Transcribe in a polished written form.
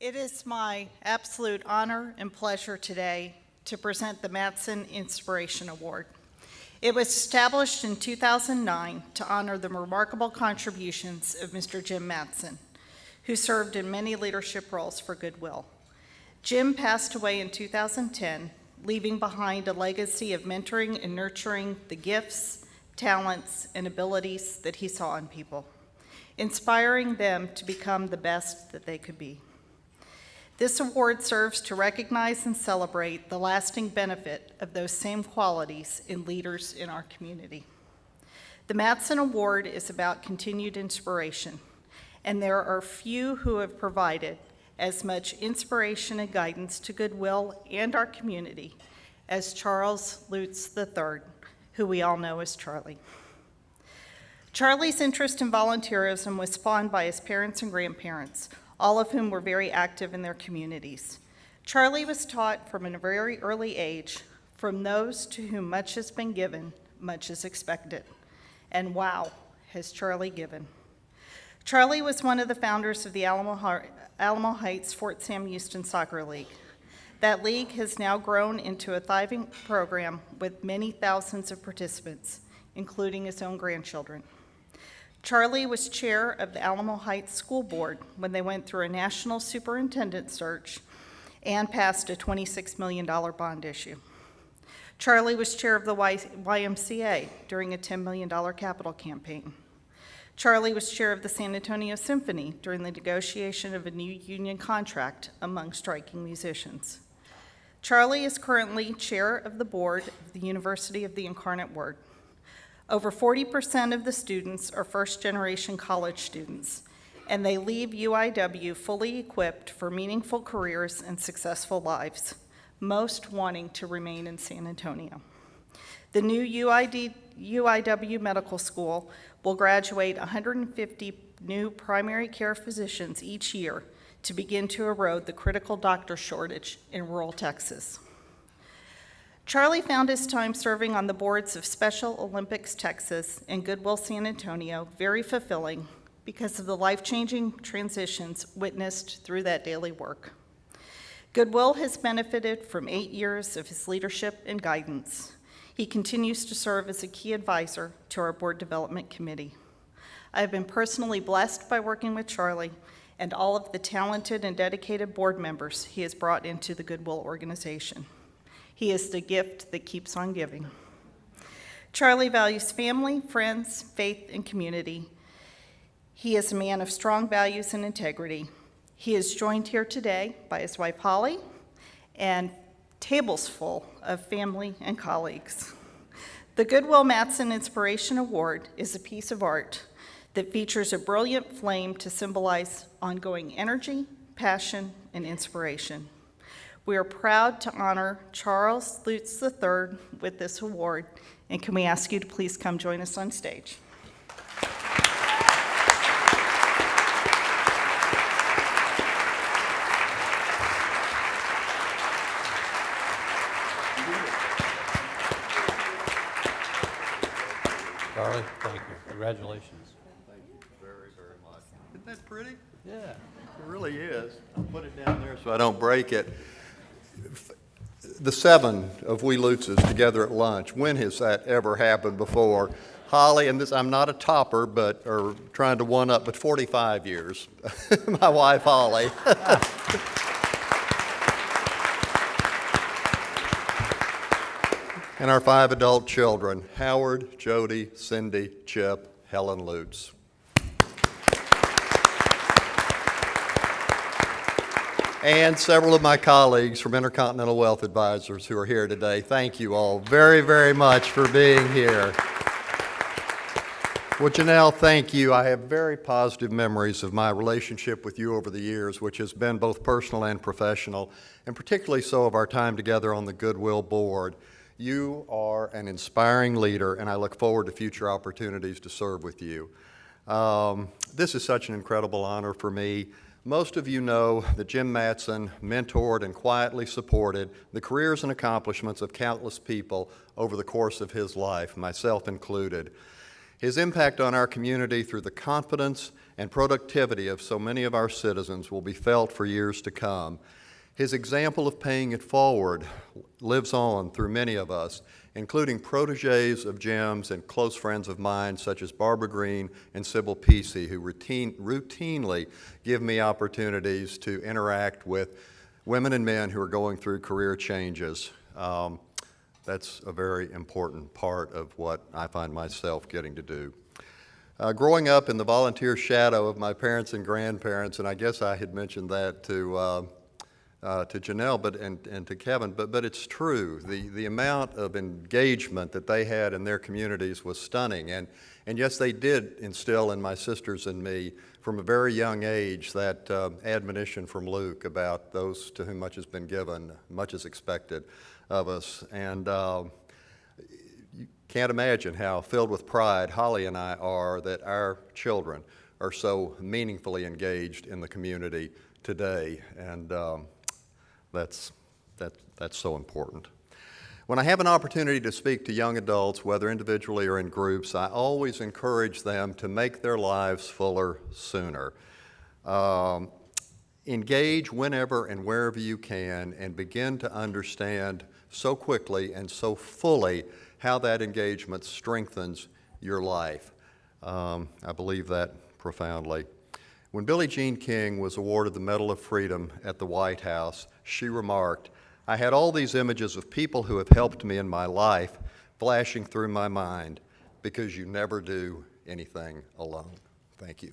It is my absolute honor and pleasure today to present the Matson Inspiration Award. It was established in 2009 to honor the remarkable contributions of Mr. Jim Matson, who served in many leadership roles for Goodwill. Jim passed away in 2010, leaving behind a legacy of mentoring and nurturing the gifts, talents, and abilities that he saw in people, inspiring them to become the best that they could be. This award serves to recognize and celebrate the lasting benefit of those same qualities in leaders in our community. The Matson Award is about continued inspiration, and there are few who have provided as much inspiration and guidance to Goodwill and our community as Charles Lutz III, who we all know as Charlie. Charlie's interest in volunteerism was spawned by his parents and grandparents, all of whom were very active in their communities. Charlie was taught from a very early age, from those to whom much has been given, much is expected. And wow, has Charlie given. Charlie was one of the founders of the Alamo Heights Fort Sam Houston Soccer League. That league has now grown into a thriving program with many thousands of participants, including his own grandchildren. Charlie was chair of the Alamo Heights School Board when they went through a national superintendent search and passed a $26 million bond issue. Charlie was chair of the YMCA during a $10 million capital campaign. Charlie was chair of the San Antonio Symphony during the negotiation of a new union contract among striking musicians. Charlie is currently chair of the board of the University of the Incarnate Word. Over 40% of the students are first-generation college students, and they leave UIW fully equipped for meaningful careers and successful lives, most wanting to remain in San Antonio. The new UIW Medical School will graduate 150 new primary care physicians each year to begin to erode the critical doctor shortage in rural Texas. Charlie found his time serving on the boards of Special Olympics Texas and Goodwill San Antonio very fulfilling because of the life-changing transitions witnessed through that daily work. Goodwill has benefited from 8 years of his leadership and guidance. He continues to serve as a key advisor to our board development committee. I have been personally blessed by working with Charlie and all of the talented and dedicated board members he has brought into the Goodwill organization. He is the gift that keeps on giving. Charlie values family, friends, faith, and community. He is a man of strong values and integrity. He is joined here today by his wife, Holly, and tables full of family and colleagues. The Goodwill Matson Inspiration Award is a piece of art that features a brilliant flame to symbolize ongoing energy, passion, and inspiration. We are proud to honor Charles Lutz III with this award, and can we ask you to please come join us on stage? Charlie, thank you. Congratulations. Thank you very, very much. Isn't that pretty? Yeah. It really is. I'll put it down there so I don't break it. The 7 of we Lutzes together at lunch, when has that ever happened before? Holly, and this, I'm not a topper, or trying to one up, but 45 years. My wife, Holly. And our 5 adult children, Howard, Jody, Cindy, Chip, Helen Lutz. And several of my colleagues from Intercontinental Wealth Advisors who are here today. Thank you all very, very much for being here. Well, Janelle, thank you. I have very positive memories of my relationship with you over the years, which has been both personal and professional, and particularly so of our time together on the Goodwill Board. You are an inspiring leader, and I look forward to future opportunities to serve with you. This is such an incredible honor for me. Most of you know that Jim Matson mentored and quietly supported the careers and accomplishments of countless people over the course of his life, myself included. His impact on our community through the confidence and productivity of so many of our citizens will be felt for years to come. His example of paying it forward lives on through many of us, including protégés of Jim's and close friends of mine such as Barbara Green and Sybil Pesey, who routinely give me opportunities to interact with women and men who are going through career changes. That's a very important part of what I find myself getting to do. Growing up in the volunteer shadow of my parents and grandparents, and I guess I had mentioned that to Janelle and to Kevin, but it's true. The amount of engagement that they had in their communities was stunning. And yes, they did instill in my sisters and me from a very young age that admonition from Luke about those to whom much has been given, much is expected of us. And you can't imagine how filled with pride Holly and I are that our children are so meaningfully engaged in the community today. And that's so important. When I have an opportunity to speak to young adults, whether individually or in groups, I always encourage them to make their lives fuller sooner. Engage whenever and wherever you can and begin to understand so quickly and so fully how that engagement strengthens your life. I believe that profoundly. When Billie Jean King was awarded the Medal of Freedom at the White House, she remarked, "I had all these images of people who have helped me in my life flashing through my mind because you never do anything alone." Thank you.